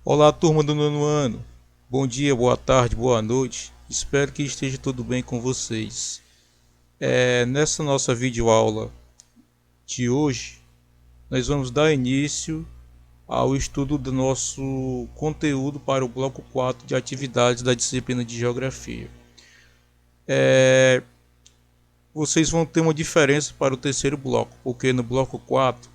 Olá, turma do nono ano. Bom dia, boa tarde, boa noite. Espero que esteja tudo bem com vocês. Nessa nossa videoaula de hoje, nós vamos dar início ao estudo do nosso conteúdo para o bloco 4 de atividades da disciplina de Geografia. Vocês vão ter uma diferença para o terceiro bloco, porque no bloco 4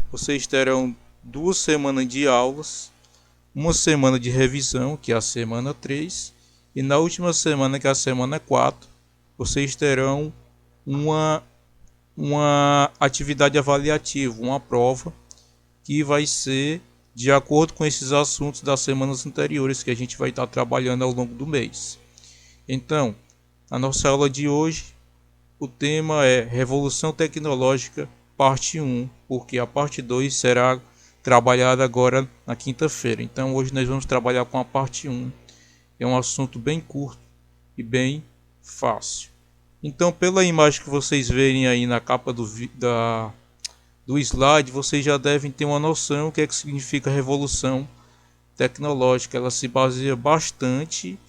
vocês terão 2 semanas de aulas, uma semana de revisão, que é a semana 3, e na última semana, que é a semana 4, vocês terão uma, uma atividade avaliativa, uma prova, que vai ser de acordo com esses assuntos das semanas anteriores que a gente vai estar trabalhando ao longo do mês. Então, a nossa aula de hoje, o tema é Revolução Tecnológica, parte 1, porque a parte 2 será trabalhada agora na quinta-feira. Então hoje nós vamos trabalhar com a parte 1. É um assunto bem curto e bem fácil. Então, pela imagem que vocês verem aí na capa do slide, vocês já devem ter uma noção do que é que significa revolução tecnológica. Ela se baseia bastante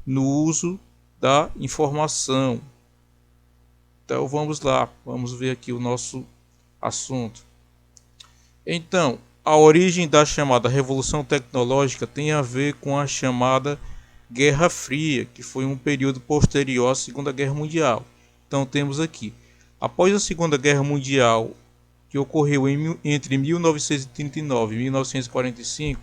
no uso da informação. Então vamos lá, vamos ver aqui o nosso assunto. Então, a origem da chamada Revolução Tecnológica tem a ver com a chamada Guerra Fria, que foi um período posterior à Segunda Guerra Mundial. Então temos aqui, após a Segunda Guerra Mundial, que ocorreu entre 1939 e 1945,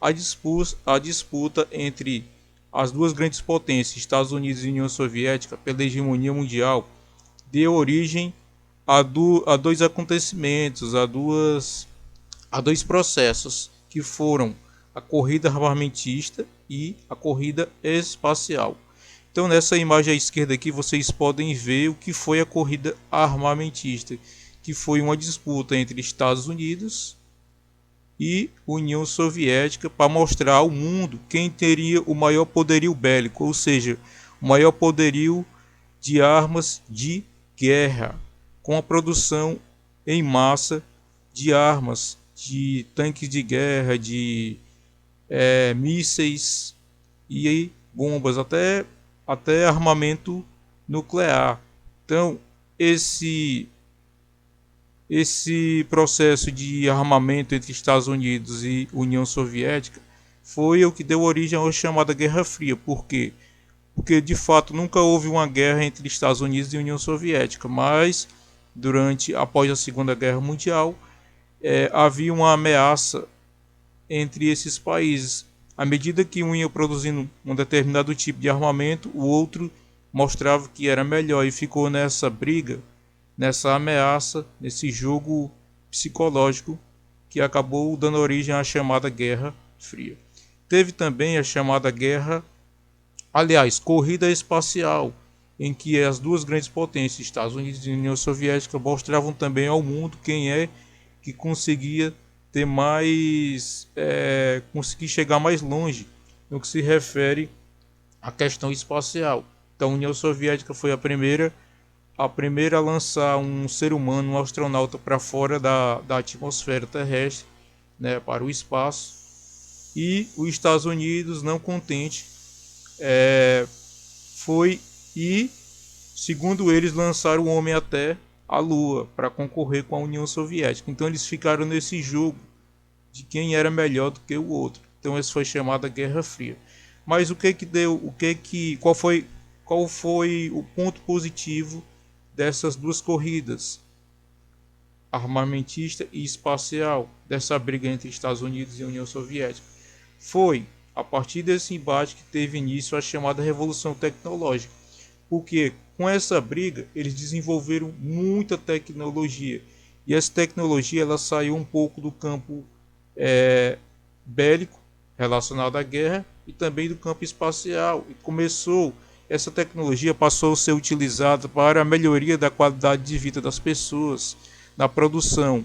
a disputa entre as duas grandes potências, Estados Unidos e União Soviética, pela hegemonia mundial, deu origem a dois acontecimentos, a dois processos, que foram a corrida armamentista e a corrida espacial. Então, nessa imagem à esquerda aqui, vocês podem ver o que foi a corrida armamentista, que foi uma disputa entre Estados Unidos e União Soviética para mostrar ao mundo quem teria o maior poderio bélico, ou seja, o maior poderio de armas de guerra, com a produção em massa de armas, de tanques de guerra, de mísseis e bombas, até armamento nuclear. Então, esse processo de armamento entre Estados Unidos e União Soviética foi o que deu origem à chamada Guerra Fria. Por quê? Porque de fato nunca houve uma guerra entre Estados Unidos e União Soviética, mas após a Segunda Guerra Mundial, havia uma ameaça entre esses países. À medida que um ia produzindo um determinado tipo de armamento, o outro mostrava que era melhor, e ficou nessa briga, nessa ameaça, nesse jogo psicológico, que acabou dando origem à chamada Guerra Fria. Teve também a chamada corrida espacial, em que as duas grandes potências, Estados Unidos e União Soviética, mostravam também ao mundo quem é que conseguia ter conseguir chegar mais longe no que se refere à questão espacial. Então, a União Soviética foi a primeira a lançar um ser humano, um astronauta, para fora da atmosfera terrestre, né, para o espaço. E os Estados Unidos, não contente, foi e, segundo eles, lançaram o homem até a Lua para concorrer com a União Soviética. Então eles ficaram nesse jogo de quem era melhor do que o outro. Então essa foi chamada Guerra Fria. Mas qual foi o ponto positivo dessas duas corridas, armamentista e espacial, dessa briga entre Estados Unidos e União Soviética? Foi a partir desse embate que teve início a chamada Revolução Tecnológica, porque com essa briga eles desenvolveram muita tecnologia, e essa tecnologia ela saiu um pouco do campo bélico relacionado à guerra e também do campo espacial, e essa tecnologia passou a ser utilizada para a melhoria da qualidade de vida das pessoas, na produção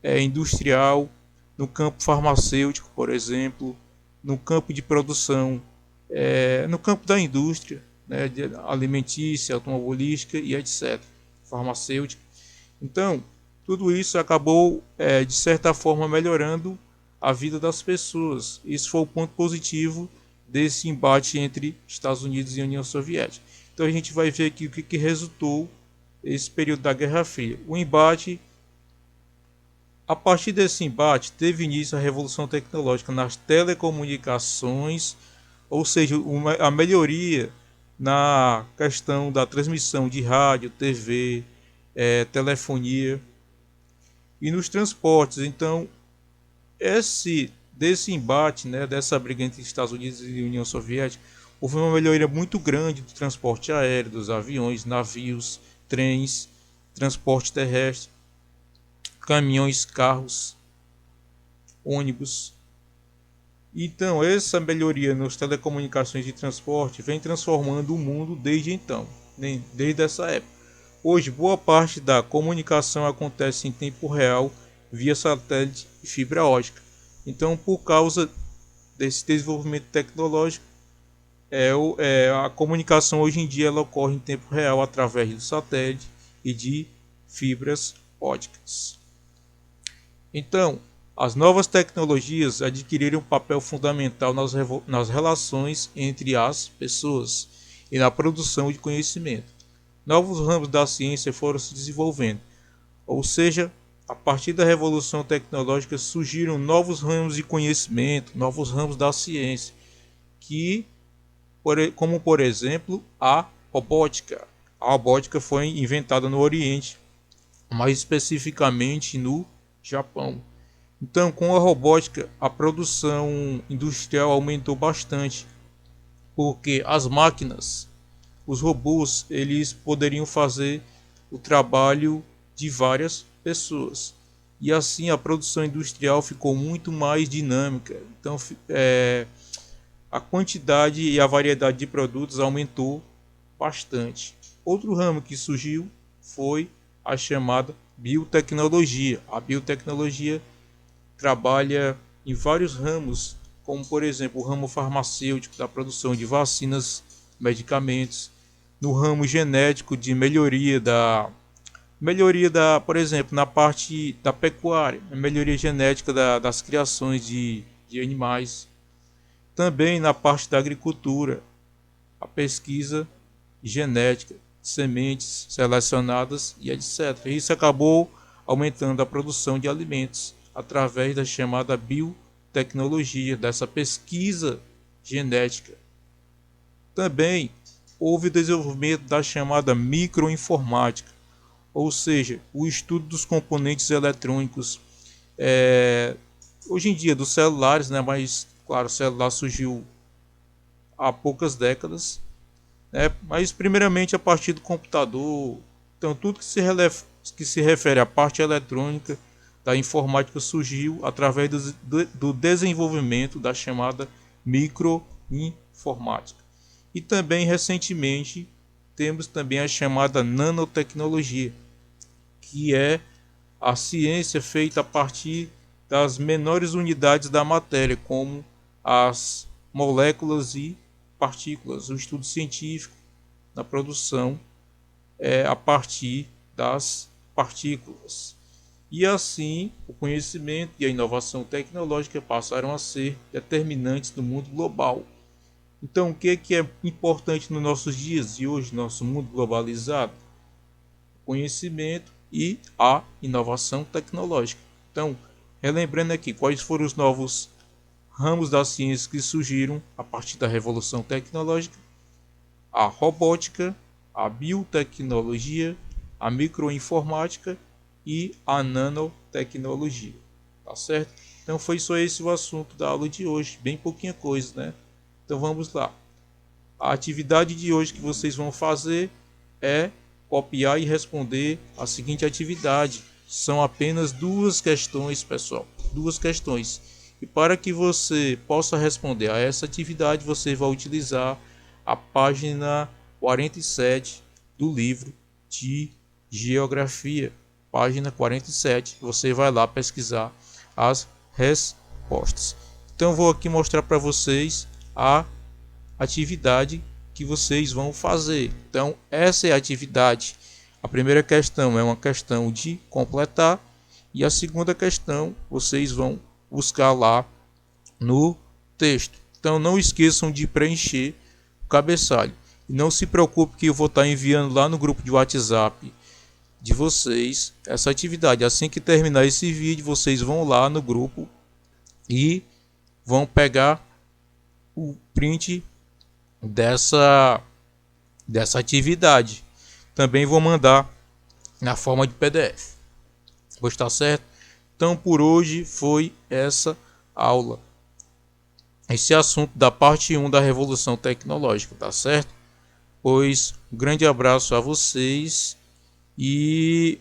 industrial, no campo farmacêutico, por exemplo, no campo de produção, no campo da indústria, né, alimentícia, automobilística e etc., farmacêutica. Então, tudo isso acabou, de certa forma, melhorando a vida das pessoas. Isso foi o ponto positivo desse embate entre Estados Unidos e União Soviética. Então a gente vai ver aqui o que resultou esse período da Guerra Fria. O embate, a partir desse embate, teve início a revolução tecnológica nas telecomunicações, ou seja, a melhoria na questão da transmissão de rádio, TV, telefonia e nos transportes. Então, desse embate, né, dessa briga entre Estados Unidos e União Soviética, houve uma melhoria muito grande do transporte aéreo, dos aviões, navios, trens, transporte terrestre, caminhões, carros, ônibus. Então, essa melhoria nas telecomunicações e transporte vem transformando o mundo desde então, desde essa época. Hoje, boa parte da comunicação acontece em tempo real via satélite e fibra ótica. Então, por causa desse desenvolvimento tecnológico, a comunicação hoje em dia ela ocorre em tempo real através do satélite e de fibras óticas. Então, as novas tecnologias adquiriram um papel fundamental nas relações entre as pessoas e na produção de conhecimento. Novos ramos da ciência foram se desenvolvendo, ou seja, a partir da revolução tecnológica surgiram novos ramos de conhecimento, novos ramos da ciência, como por exemplo a robótica. A robótica foi inventada no Oriente, mais especificamente no Japão. Então, com a robótica, a produção industrial aumentou bastante, porque as máquinas, os robôs, eles poderiam fazer o trabalho de várias pessoas. E assim a produção industrial ficou muito mais dinâmica. Então, a quantidade e a variedade de produtos aumentou bastante. Outro ramo que surgiu foi a chamada biotecnologia. A biotecnologia trabalha em vários ramos, como por exemplo o ramo farmacêutico da produção de vacinas, medicamentos, no ramo genético de melhoria da, por exemplo, na parte da pecuária, melhoria genética das criações de animais, também na parte da agricultura, a pesquisa genética, sementes selecionadas e etc. Isso acabou aumentando a produção de alimentos através da chamada biotecnologia, dessa pesquisa genética. Também houve o desenvolvimento da chamada microinformática, ou seja, o estudo dos componentes eletrônicos, hoje em dia dos celulares, né? Mas claro, o celular surgiu há poucas décadas, né? Mas primeiramente a partir do computador. Então tudo que se refere à parte eletrônica da informática surgiu através do desenvolvimento da chamada microinformática. E também recentemente temos também a chamada nanotecnologia, que é a ciência feita a partir das menores unidades da matéria, como as moléculas e partículas. O estudo científico na produção a partir das partículas. E assim, o conhecimento e a inovação tecnológica passaram a ser determinantes no mundo global. Então, o que é importante nos nossos dias de hoje, nosso mundo globalizado? O conhecimento e a inovação tecnológica. Então, relembrando aqui quais foram os novos ramos da ciência que surgiram a partir da revolução tecnológica: a robótica, a biotecnologia, a microinformática e a nanotecnologia. Tá certo? Então foi só esse o assunto da aula de hoje, bem pouquinha coisa, né? Então vamos lá. A atividade de hoje que vocês vão fazer é copiar e responder a seguinte atividade. São apenas duas questões, pessoal. Duas questões. E para que você possa responder a essa atividade, você vai utilizar a página 47 do livro de Geografia. Página 47. Você vai lá pesquisar as respostas. Então, vou aqui mostrar para vocês a atividade que vocês vão fazer. Então, essa é a atividade. A primeira questão é uma questão de completar e a segunda questão vocês vão buscar lá no texto. Então não esqueçam de preencher o cabeçalho. E não se preocupe que eu vou estar enviando lá no grupo de WhatsApp de vocês essa atividade. Assim que terminar esse vídeo, vocês vão lá no grupo e vão pegar o print dessa atividade. Também vou mandar na forma de PDF. Pois tá certo? Então por hoje foi essa aula. Esse assunto da parte 1 da Revolução Tecnológica, tá certo? Pois um grande abraço a vocês e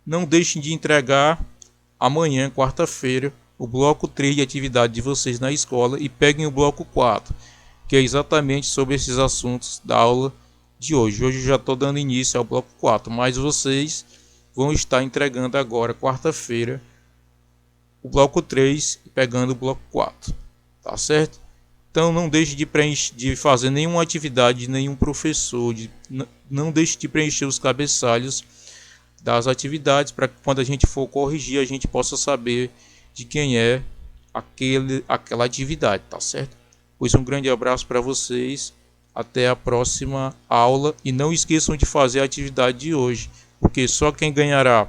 não deixem de entregar amanhã, quarta-feira, o bloco 3 de atividade de vocês na escola e peguem o bloco 4, que é exatamente sobre esses assuntos da aula de hoje. Hoje eu já estou dando início ao bloco 4, mas vocês vão estar entregando agora, quarta-feira, o bloco 3 e pegando o bloco 4. Tá certo? Então não deixe de fazer nenhuma atividade de nenhum professor, não deixe de preencher os cabeçalhos das atividades para que quando a gente for corrigir a gente possa saber de quem é aquela atividade, tá certo? Pois um grande abraço para vocês, até a próxima aula e não esqueçam de fazer a atividade de hoje, porque só quem ganhará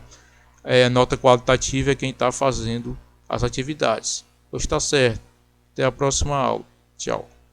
nota qualitativa é quem está fazendo as atividades. Pois está certo. Até a próxima aula. Tchau.